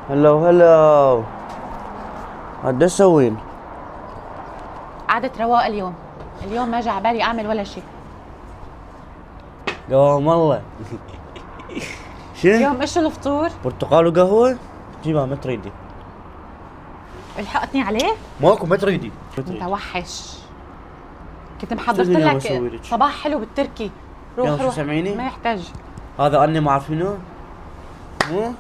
هلو هلو. هاد تسوين؟ قعدة رواق اليوم ما جا عبالي اعمل ولا شيء. قوام الله. شنو؟ اليوم ايش الفطور؟ برتقال وقهوة؟ جيبها ما تريدي. الحقتني عليه؟ ماكو ما تريدي. انت وحش. كنت محضرت استاذني يا لك مسويلك. صباح حلو بالتركي. روح يلا شو روح سامعيني؟ ما يحتاج. هذا اني ما اعرف منو؟ مو؟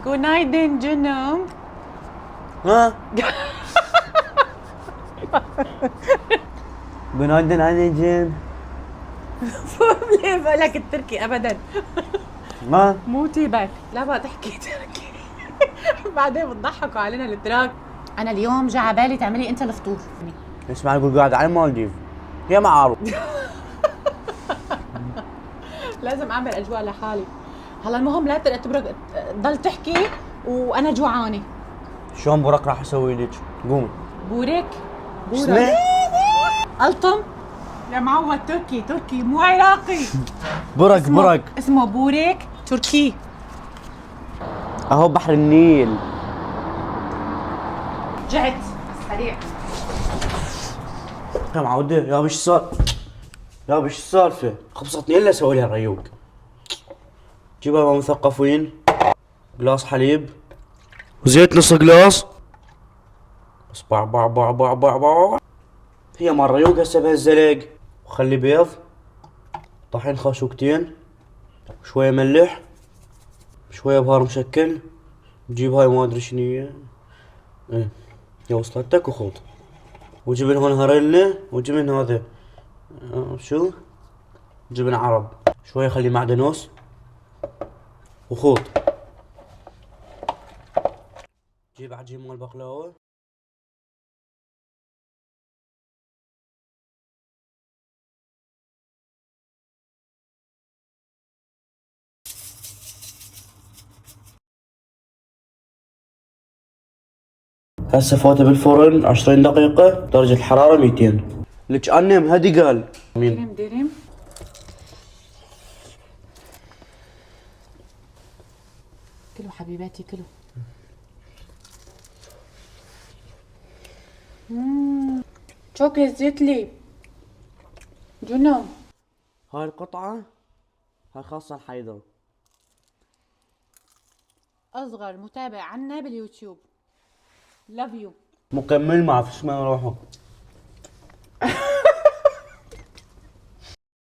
جونايدن جنوم. ها؟ بنادن انا جن. ليه بقولك التركي ابدا؟ ما؟ مو تيبك، لا بقى تحكي تركي. بعدين بتضحكوا علينا الاتراك. انا اليوم جا عبالي تعملي انت الفطور. اسمع يقول قاعد على المالديف. يا معروف. لازم اعمل اجواء لحالي. هلا المهم لا تبرك تضل تحكي وانا جوعانه. شلون برك راح اسوي لك؟ قومي. بورك شنو؟ الطم يا معود. تركي مو عراقي. برك برك. اسمه بورك تركي. اهو بحر النيل. جعت سريع. يا معودة يا بش السالفة؟ يا بش السالفة؟ خبصتني الا اسوي لها الريوق. جيبها مع مثقفين. قلاص حليب. وزيت نص قلاص. بس باع باع باع باع باع باع. هي مال ريوق هسه بهالزلق. وخلي بيض. طحين خاشوقتين. شوية ملح. شوية بهار مشكل. جيب هاي ما ادري شنية. ايه يا وصلتك وخوض. وجبن هون هريلا وجبن هذا شو؟ جبن عرب. شوية خلي معدنوس. وخوض. جيب عجين مال بقلاوة. هسه فوته بالفرن 20 دقيقة درجة الحرارة 200. لك انم هدي قال مين؟ درم كلوا حبيباتي كلوا. شوكي زيت لي جنون. هاي القطعة هاي خاصة الحيدر. اصغر متابع عنا باليوتيوب. لاف يو. مكمل ما اعرف اسمه روحه.